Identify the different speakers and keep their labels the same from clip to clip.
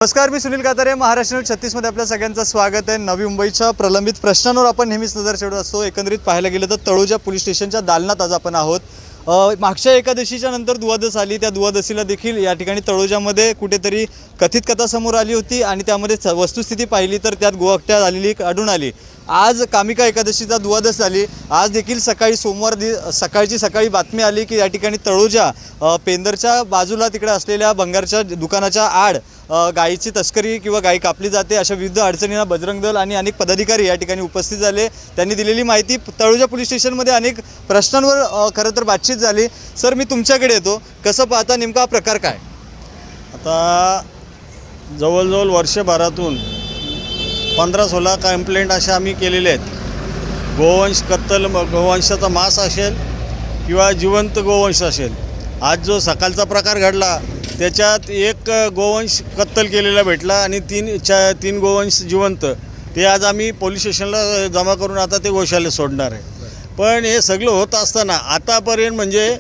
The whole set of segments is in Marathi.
Speaker 1: नमस्कार, मी सुनील कातारे. महाराष्ट्र न्यूज 36 मध्ये आपल्या सगळ्यांचं स्वागत आहे. नवी मुंबईच्या प्रलंबित प्रश्नांवर आपण नेहमीच नजर ठेवत असतो. एकंदरीत पाहायला गेलं तर तळोजा पोलीस स्टेशनच्या दालनात आज आपण आहोत. मागच्या एकादशीच्या नंतर दुवादश आली. त्या दुवादशीला देखील या ठिकाणी तळोजामध्ये कुठेतरी कथित कथा समोर आली होती आणि त्यामध्ये वस्तुस्थिती पाहिली तर त्यात गोहत्या झालेली आढळून आली. आज कामिका एकादशीचा दुवादश झाली. आज देखील सकाळी बातमी आली की या ठिकाणी तळोजा पेंदरच्या बाजूला तिकडे असलेल्या भंगारच्या दुकानाच्या आड गायीची तस्करी किंवा गायी कापली जाते अशा विविध अडचणींना बजरंग दल आणि अनेक पदाधिकारी या ठिकाणी उपस्थित झाले. त्यांनी दिलेली माहिती तळोजा पोलीस स्टेशनमध्ये अनेक प्रश्नांवर खरं तर बातचीत झाली. सर, मी तुमच्याकडे येतो. कसं पाहता, नेमका प्रकार काय?
Speaker 2: आता जवळजवळ वर्षभरातून 15-16 कंप्लेंट अशा आम्ही केलेल्या आहेत. गोवंश कत्तल, गोवंशाचा मांस असेल किंवा जिवंत गोवंश असेल. आज जो सकाळचा प्रकार घडला त्याच्यात एक गोवंश कत्तल केलेला भेटला आणि तीन गोवंश जिवंत. ते आज आम्ही पोलीस स्टेशनला जमा करून आता ते गोशाळेत सोडणार आहे. पण हे सगळं होत असताना आतापर्यंत म्हणजे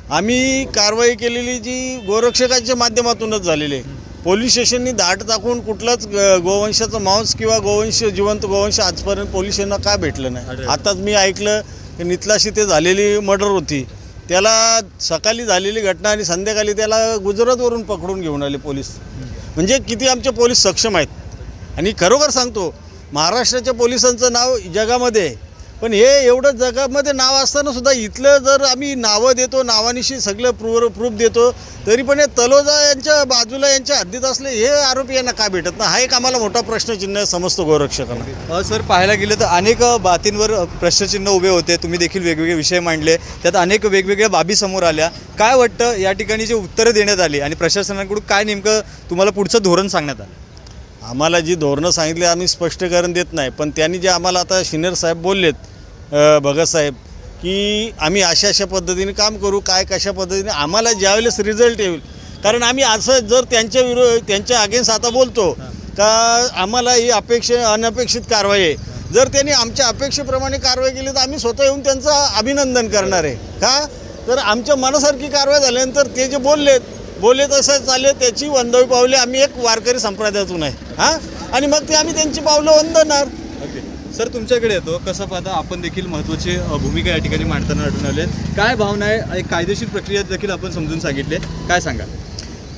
Speaker 2: आम्ही कारवाई केलेली जी गोरक्षकांच्या माध्यमातूनच झालेली आहे. पोलीस स्टेशननी धाड टाकून कुठलंच गोवंशाचं मांस किंवा जिवंत गोवंश आजपर्यंत पोलिसांना का भेटलं नाही. आताच मी ऐकलं की नितलाशी ते झालेली मर्डर होती. त्याला सकाळी झालेली घटना आणि संध्याकाळी त्याला गुजरातवरून पकडून घेऊन आले पोलीस. म्हणजे किती आमचे पोलीस सक्षम आहेत. आणि खरोखर सांगतो, महाराष्ट्राच्या पोलिसांचं नाव जगामध्ये आहे. पण हे एवढं जगामध्ये नाव असताना सुद्धा इथलं जर आम्ही नावं देतो, नावानिशी सगळं प्रूफ देतो, तरी पण हे तलोजा यांच्या बाजूला यांच्या हद्दीत असले हे आरोपी यांना का भेटत नाही, हा एक आम्हाला मोठा प्रश्नचिन्ह समजतो गोरक्षकांना.
Speaker 1: सर, पाहायला गेलं तर अनेक बाबींवर प्रश्नचिन्ह उभे होते. तुम्ही देखील वेगवेगळे विषय मांडले, त्यात अनेक वेगवेगळ्या बाबी समोर आल्या. काय वाटतं, या ठिकाणी जे उत्तरं देण्यात आली आणि प्रशासनाकडून काय नेमकं तुम्हाला पुढचं धोरण सांगण्यात आलं?
Speaker 2: आम्हाला जी धोरणं सांगितली आम्ही स्पष्टीकरण देत नाही. पण त्यांनी जे आम्हाला आता सिनियर साहेब बोललेत, भगत साहेब, की आम्ही अशा पद्धतीने काम करू, काय कशा पद्धतीने आम्हाला ज्यावेळेस रिझल्ट येईल. कारण आम्ही असं जर त्यांच्या अगेन्स्ट आता बोलतो का आम्हाला ही अनपेक्षित कारवाई आहे, जर त्यांनी आमच्या अपेक्षेप्रमाणे कारवाई केली तर आम्ही स्वतः येऊन त्यांचं अभिनंदन करणार आहे. का तर आमच्या मनासारखी कारवाई झाल्यानंतर ते जे बोलले तसं चालले, त्याची वंदवी पावले आम्ही एक वारकरी संप्रदायातून आहे आणि मग ते आम्ही त्यांची पावलं वंदणार.
Speaker 1: सर, तुमच्याकडे येतो. कसं पाहता, आपण देखील महत्त्वाची भूमिका या ठिकाणी मांडताना आढळून आले. काय भावना आहे, एक कायदेशीर प्रक्रिया देखील आपण समजून सांगितले, काय सांगा?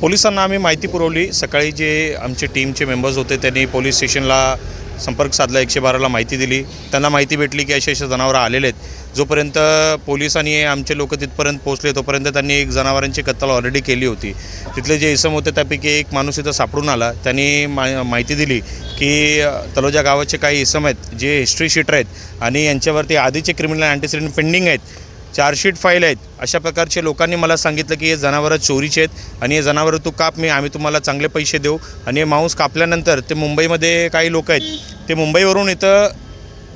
Speaker 3: पोलिसांना आम्ही माहिती पुरवली. सकाळी जे आमचे टीमचे मेंबर्स होते त्यांनी पोलीस स्टेशनला संपर्क साधला, 112ला माहिती दिली. त्यांना माहिती भेटली की असे जनावरं आलेले आहेत. जोपर्यंत पोलिसांनी आमचे लोक तिथपर्यंत पोहोचले तोपर्यंत त्यांनी एक जनावरांची कत्तल ऑलरेडी केली होती. तिथले जे इसम होते त्यापैकी एक माणूस इथं सापडून आला. त्यांनी माहिती दिली की तलोजा गावाचे काही इसम आहेत जे हिस्ट्री शीटर आहेत आणि यांच्यावरती आधीचे क्रिमिनल अँटीसिडेंट पेंडिंग आहेत, चार्जशीट फाईल आहेत. अशा प्रकारचे लोकांनी मला सांगितलं की हे जनावरं चोरीचे आहेत आणि हे जनावरं तू काप, आम्ही तुम्हाला चांगले पैसे देऊ. आणि हे मांस कापल्यानंतर ते मुंबईमध्ये काही लोक आहेत, ते मुंबईवरून इथं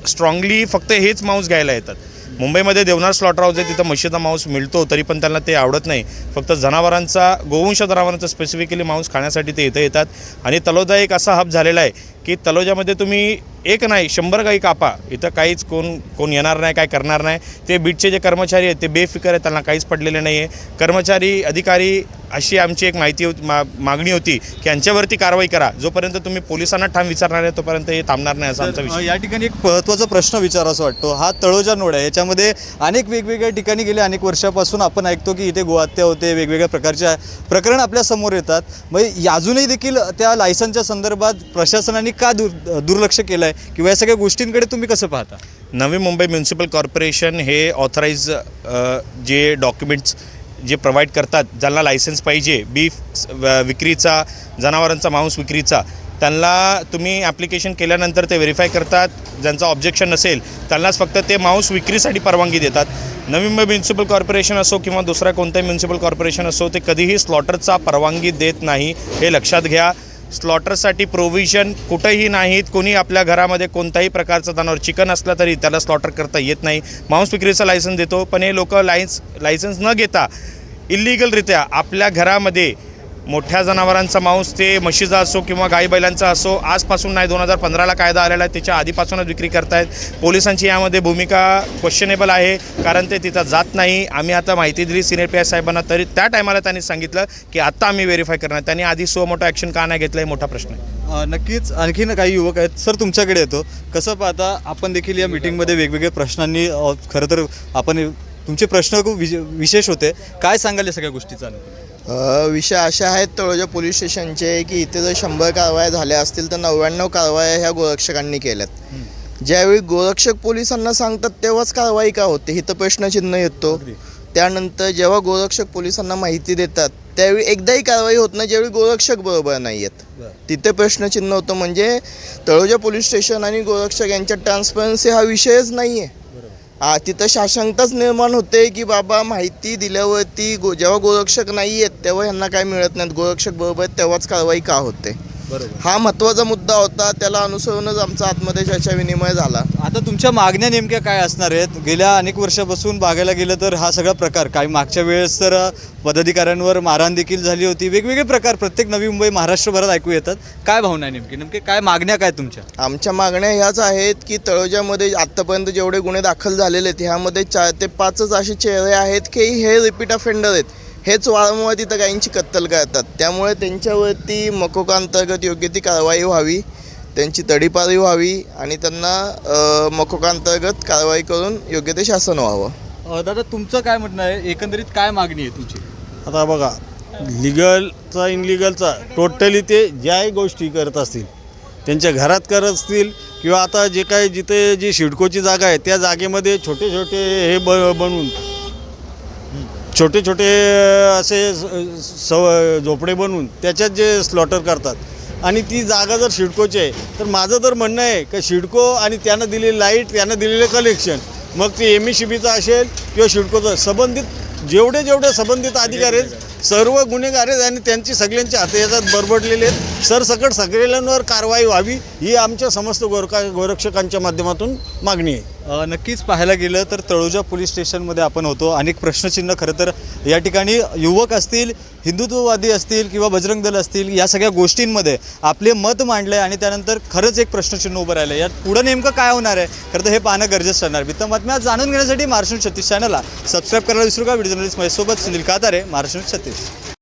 Speaker 3: स्ट्रॉंगली फक्त हेच मांस घ्यायला येतात. मुंबईमध्ये देवनार स्लॉटर हाऊस आहे, तिथं म्हशीचा मांस मिळतो, तरी पण त्यांना ते आवडत नाही. फक्त गोवंश जनावरांचा स्पेसिफिकली मांस खाण्यासाठी ते इथं येतात. आणि तलोजा एक असा हब झालेला आहे की तलोजामध्ये तुम्ही एक नाही 100 गाई कापा, इथं काहीच कोण येणार नाही, काय करणार नाही. ते बीटचे जे कर्मचारी आहेत ते बेफिकर आहेत, त्यांना काहीच पडलेले नाही आहे. कर्मचारी, अधिकारी, अशी आमची एक मागणी होती की यांच्यावरती कारवाई करा. जोपर्यंत तुम्ही पोलिसांना ठाम विचारणार आहे तोपर्यंत हे थांबणार नाही, असा आमचा विषय.
Speaker 1: या ठिकाणी एक महत्त्वाचा प्रश्न विचारावा वाटतो. हा तळोजा नोड आहे, याच्यामध्ये अनेक वेगवेगळ्या ठिकाणी गेले अनेक वर्षापासून आपण ऐकतो की इथे गोहत्या होते, वेगवेगळ्या प्रकारच्या प्रकरण आपल्या समोर येतात. मग अजूनही देखील त्या लायसन्सच्या संदर्भात प्रशासनाने का दुर्लक्ष केलं आहे किंवा या सगळ्या गोष्टींकडे तुम्ही कसं पाहता?
Speaker 3: नवी मुंबई म्युन्सिपल कॉर्पोरेशन हे ऑथराईज जे डॉक्युमेंट्स जे प्रोव्हाइड करतात, ज्यांना लायसन्स पाहिजे बीफ विक्रीचा, जनावरांचा मांस विक्रीचा, त्यांना तुम्ही ॲप्लिकेशन केल्यानंतर ते व्हेरीफाय करतात. ज्यांचं ऑब्जेक्शन नसेल त्यांनाच फक्त ते मांस विक्रीसाठी परवानगी देतात. नवी मुंबई म्युन्सिपल कॉर्पोरेशन असो किंवा दुसरा कोणताही म्युन्सिपल कॉर्पोरेशन असो, ते कधीही स्लॉटरचा परवानगी देत नाही, हे लक्षात घ्या. स्लॉटरसाठी प्रोव्हिजन कुठंही नाहीत. कोणी आपल्या घरामध्ये कोणत्याही प्रकारचं जनावर चिकन असलं तरी त्याला स्लॉटर करता येत नाही. मांस विक्रीचं लायसन्स देतो, पण हे लोक लायसन्स न घेता इल्लिगलरित्या आपल्या घरामध्ये मोठ्या जनावरांचा मांस ते म्हशीचा असो किंवा गाई बैलांचा असो आजपासून नाही 2015ला कायदा आलेला आहे, त्याच्या आधीपासूनच विक्री करतायत. पोलिसांची यामध्ये भूमिका क्वेश्चनेबल आहे, कारण ते तिथं जात नाही. आम्ही आता माहिती दिली सिनियर पी आय साहेबांना, तरी त्या टायमाला त्यांनी सांगितलं की आत्ता आम्ही व्हेरीफाय करणार. त्यांनी आधी सो मोठं ॲक्शन का नाही घेतलं, हे मोठा प्रश्न आहे.
Speaker 1: नक्कीच आणखीन काही युवक आहेत. सर, तुमच्याकडे येतो. कसं पाहता, आपण देखील या मीटिंगमध्ये वेगवेगळ्या प्रश्नांनी खरं तर आपण तुमचे प्रश्न खूप विशेष होते. काय सांगाल या सगळ्या गोष्टीचा?
Speaker 4: विषय असे आहेत तळोजा पोलीस स्टेशनचे की इथे जर 100 कारवाया झाल्या असतील तर 99 कारवाया ह्या गोरक्षकांनी केल्यात. ज्यावेळी गोरक्षक पोलिसांना सांगतात तेव्हाच कारवाई का होते, इथं प्रश्नचिन्ह येतो. त्यानंतर जेव्हा गोरक्षक पोलिसांना माहिती देतात त्यावेळी एकदाही कारवाई होत नाही, ज्यावेळी गोरक्षक बरोबर नाही आहेत तिथे प्रश्नचिन्ह होतं. म्हणजे तळोजा पोलीस स्टेशन आणि गोरक्षक यांच्यात ट्रान्सपरन्सी हा विषयच नाही आहे. तिथं साशंकताच निर्माण होते की बाबा माहिती दिल्यावरती जेव्हा गोरक्षक नाही आहेत तेव्हा ह्यांना काय मिळत नाहीत, गोरक्षक बरोबर आहेत तेव्हाच कारवाई का होते. हा महत्त्वाचा मुद्दा होता, त्याला अनुसरूनच आमचा आतमध्ये चर्चा विनिमय झाला.
Speaker 1: आता तुमच्या मागण्या नेमक्या काय असणार आहेत? गेल्या अनेक वर्षापासून बघायला गेलं तर हा सगळा प्रकार, काही मागच्या वेळेस तर पदाधिकाऱ्यांवर मारहाण देखील झाली होती. वेगवेगळे प्रकार प्रत्येक नवी मुंबई महाराष्ट्रभरात ऐकू येतात. काय भावना आहे नेमके काय मागण्या काय तुमच्या?
Speaker 4: आमच्या मागण्या ह्याच आहेत की तळोजामध्ये आत्तापर्यंत जेवढे गुन्हे दाखल झालेले आहेत ह्यामध्ये 4 ते 5 असे चेहरे आहेत की हे रिपीट ऑफेंडर आहेत. हेच वारंवार तिथं गायींची कत्तल करतात. त्यामुळे त्यांच्यावरती मकोका अंतर्गत योग्य ती कारवाई व्हावी, त्यांची तडीपारी व्हावी आणि त्यांना मकोका अंतर्गत कारवाई करून योग्य ते शासन व्हावं.
Speaker 1: दादा, तुमचं काय म्हणणं आहे? एकंदरीत काय मागणी आहे तुमची?
Speaker 2: आता बघा, लिगलचा इनलिगलचा टोटली ते ज्याही गोष्टी करत असतील त्यांच्या घरात करत असतील किंवा आता जे काही जिथे जी सिडकोची जागा आहे त्या जागेमध्ये छोटे छोटे हे बनवून छोटे छोटे असे झोपडे बनवून त्याच्यात जे स्लॉटर करतात आणि ती जागा जर सिडकोची आहे तर माझं तर म्हणणं आहे की सिडको आणि त्यानं दिलेली लाईट, त्यानं दिलेलं कलेक्शन, मग ते MECBचं असेल किंवा सिडकोचं, संबंधित जेवढे संबंधित अधिकारी आहेत सर्व गुन्हेगार आहेत आणि त्यांची सगळ्यांची हाते याच्यात बरबडलेले आहेत. सरसकट सगळ्यांवर कारवाई व्हावी ही आमच्या समस्त गोरक्षकांच्या माध्यमातून मागणी आहे.
Speaker 1: नक्कीच पाहायला गेलं तर तळोजा पोलीस स्टेशनमध्ये आपण होतो. अनेक प्रश्नचिन्ह खरं तर या ठिकाणी युवक असतील, हिंदुत्ववादी असतील किंवा बजरंग दल असतील, या सगळ्या गोष्टींमध्ये आपले मत मांडले आणि त्यानंतर खरंच एक प्रश्नचिन्ह उभं राहिलं. यात पुढं नेमकं काय होणार आहे खरं तर हे पाहणं गरजेचं ठरणार. वित्त बातम्या जाणून घेण्यासाठी महाराष्ट्र 36 चॅनलला सबस्क्राईब करायला विसरू का. व्हिडिओ जर्नलिस्ट माझ्यासोबत सुनील कातारे, महाराष्ट्र 36.